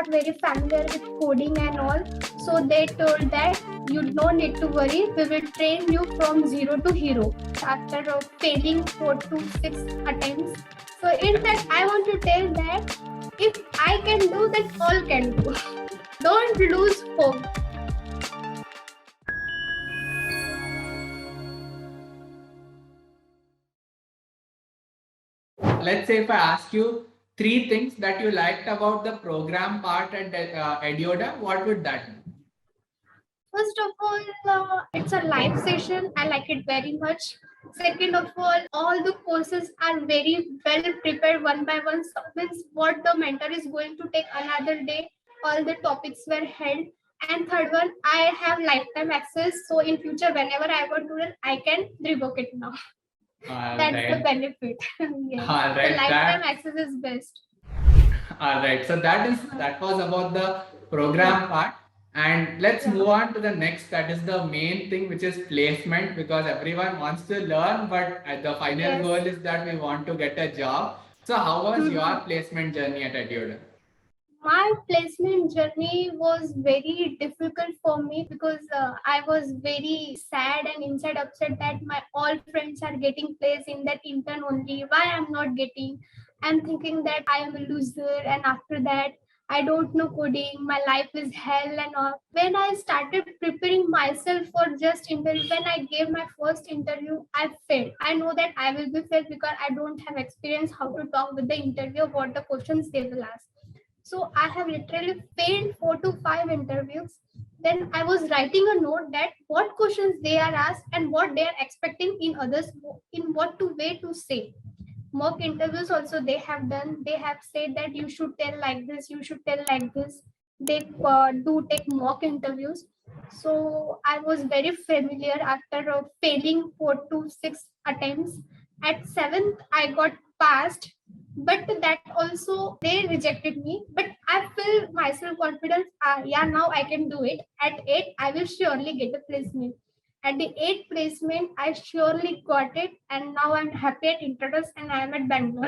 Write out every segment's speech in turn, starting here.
not very familiar with coding and all. So they told that you don't need to worry. We will train you from zero to hero after failing 4 to 6 attempts. So in fact, I want to tell that if I can do, that all can do. Don't lose hope. Let's say if I ask you 3 things that you liked about the program part at EdYoda, what would that be? First of all, it's a live session. I like it very much. Second of all the courses are very well prepared one by one. So means what the mentor is going to take another day. All the topics were held. And third one, I have lifetime access. So in future, whenever I want to learn, I can revoke it now. That's the benefit. Yes. All right. The lifetime access is best. All right. So that was about the program part. And let's move on to the next, that is the main thing, which is placement, because everyone wants to learn, but the final goal is that we want to get a job. So how was your placement journey at EdYoda? My placement journey was very difficult for me because I was very sad and inside upset that my all friends are getting placed in that intern only. Why I'm not getting? I'm thinking that I am a loser, and after that I don't know coding. My life is hell and all. When I started preparing myself for just interview, when I gave my first interview, I failed. I know that I will be failed because I don't have experience how to talk with the interviewer, what the questions they will ask. So I have literally failed 4 to 5 interviews. Then I was writing a note that what questions they are asked and what they are expecting in others, in what to way to say. Mock interviews also they have done. They have said that you should tell like this, you should tell like this. They do take mock interviews. So I was very familiar after failing 4 to 6 attempts. At 7th, I got passed, but that also they rejected me. But I feel myself confidence. Yeah, now I can do it. At 8, I will surely get a placement. At the 8th placement, I surely got it, and now I'm happy at Introduce and I am at Bangalore.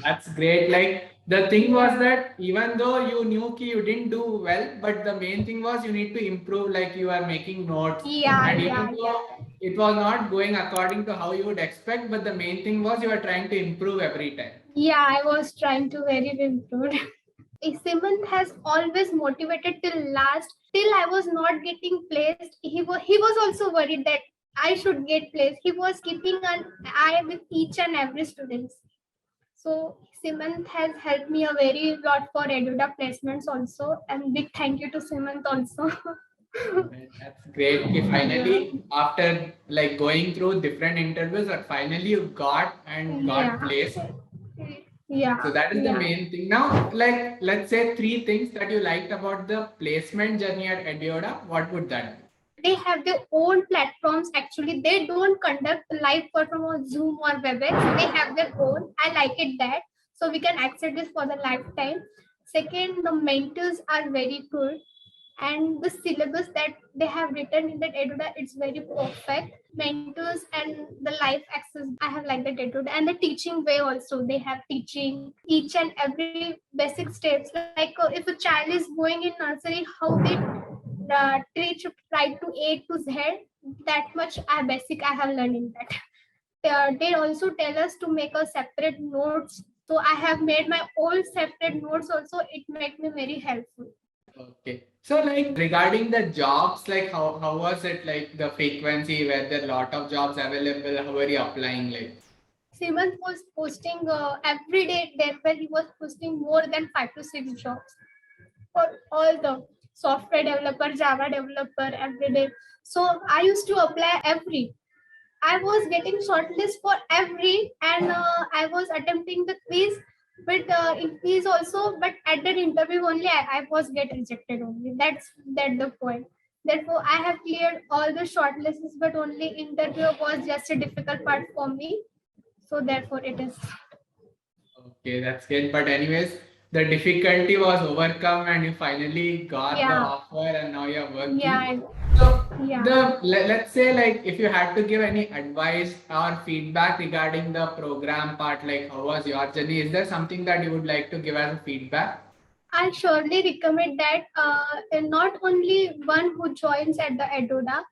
That's great. Like the thing was that even though you knew ki you didn't do well, but the main thing was you need to improve. Like you are making notes, and even though it was not going according to how you would expect, but the main thing was you are trying to improve every time. Yeah, I was trying to very improve. Simon has always motivated till last. Till I was not getting placed, he was also worried that I should get placed. He was keeping an eye with each and every student. So Simon has helped me a very lot for EdYoda placements also, and big thank you to Simon also. That's great. Finally, after like going through different interviews, but finally you got placed. Yeah. So that is the main thing. Now, like let's say 3 things that you liked about the placement journey at EdYoda. What would that be? They have their own platforms. Actually, they don't conduct live program on Zoom or WebEx. They have their own. I like it that. So we can access this for the lifetime. Second, the mentors are very good. And the syllabus that they have written in that EdYoda, it's very perfect. Mentors and the life access, I have liked that EdYoda. And the teaching way also, they have teaching each and every basic steps. Like if a child is going in nursery, how they teach right to A to Z, that much basic I have learned in that. They also tell us to make a separate notes. So I have made my own separate notes also. It made me very helpful. Okay. So like regarding the jobs, like how was it, like the frequency, were there a lot of jobs available? How were you applying like? Simon was posting every day there where he was posting more than 5 to 6 jobs for all the software developer, Java developer every day. So I used to apply every. I was getting shortlist for every, and I was attempting the quiz, but in quiz also, but at that interview only I was get rejected only. That's the point. Therefore, I have cleared all the shortlists, but only interview was just a difficult part for me. So therefore, it is. Okay, that's good. But anyways, the difficulty was overcome, and you finally got the offer, and now you're working. So let's say like if you had to give any advice or feedback regarding the program part, like how was your journey? Is there something that you would like to give as a feedback? I surely recommend that and not only one who joins at the EdYoda.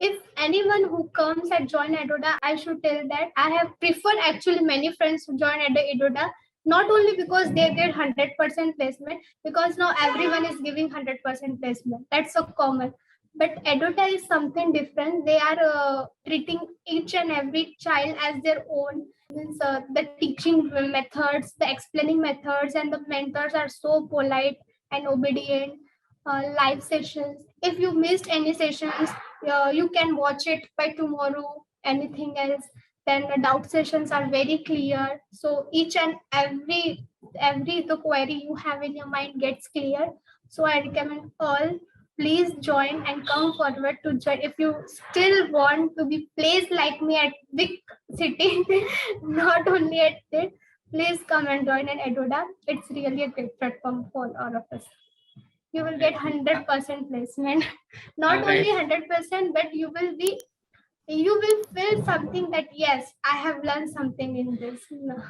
If anyone who comes and join EdYoda, I should tell that I have preferred actually many friends who join at the EdYoda, not only because they get 100% placement, because now everyone is giving 100% placement. That's so common. But EdYoda is something different. They are treating each and every child as their own. Means the teaching methods, the explaining methods, and the mentors are so polite and obedient. Live sessions. If you missed any sessions, you can watch it by tomorrow. Anything else, then the doubt sessions are very clear. So each and every the query you have in your mind gets clear. So I recommend all, please join and come forward to join. If you still want to be placed like me at big city, not only at it, please come and join an EdYoda. It's really a great platform for all of us. You will get 100% placement. Not only 100%, but you will feel something that yes, I have learned something in this. No.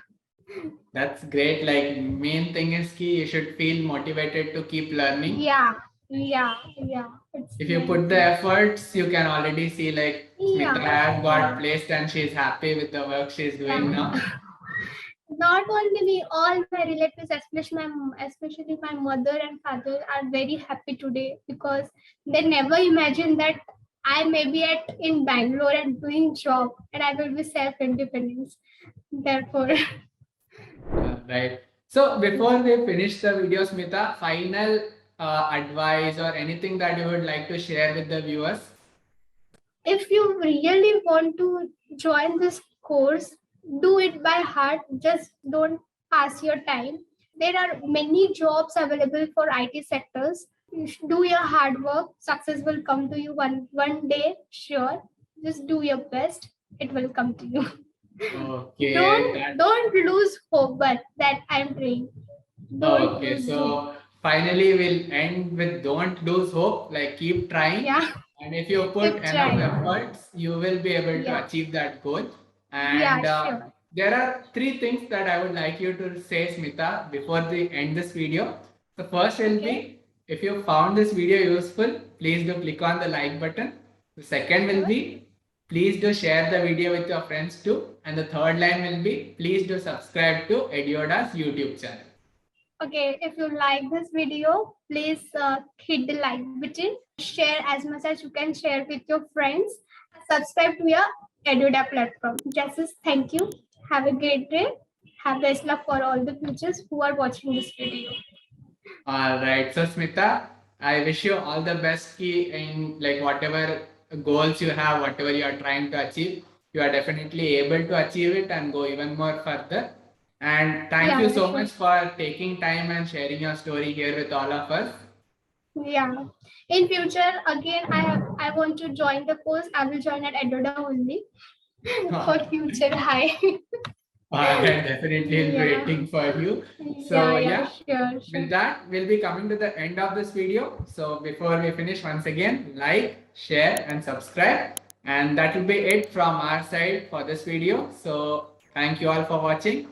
That's great. Like main thing is key, you should feel motivated to keep learning. Yeah, yeah. If you put the efforts, you can already see like Smita has got placed and she's happy with the work she's doing now. Not only me, all my relatives, especially my mother and father, are very happy today because they never imagined that I may be at in Bangalore and doing job and I will be self-independent. Therefore, right. So before we finish the video, Smita, final advice or anything that you would like to share with the viewers? If you really want to join this course, do it by heart. Just don't pass your time. There are many jobs available for IT sectors. You should do your hard work. Success will come to you one day, sure. Just do your best. It will come to you. Okay. Don't lose hope, but that I'm praying. Okay, so finally we'll end with don't lose hope, like keep trying. Yeah. And if you put enough efforts, you will be able to achieve that goal. And sure. There are three things that I would like you to say, Smita, before we end this video. The first will be, if you found this video useful, please do click on the like button. The second will be, please do share the video with your friends too. And the third line will be, please do subscribe to EdYoda's YouTube channel. Okay, if you like this video, please hit the like button. Share as much as you can share with your friends. Subscribe to your EdYoda platform. Just thank you. Have a great day. Have best luck for all the futures who are watching this video. All right. So Smita, I wish you all the best key in like whatever goals you have, whatever you are trying to achieve. You are definitely able to achieve it and go even more further. And thank you so much for taking time and sharing your story here with all of us. Yeah. In future, again, I want to join the course. I will join at EdYoda only for future high. I definitely will be waiting for you. So sure. With that, we'll be coming to the end of this video. So before we finish, once again, like, share, and subscribe. And that will be it from our side for this video. So thank you all for watching.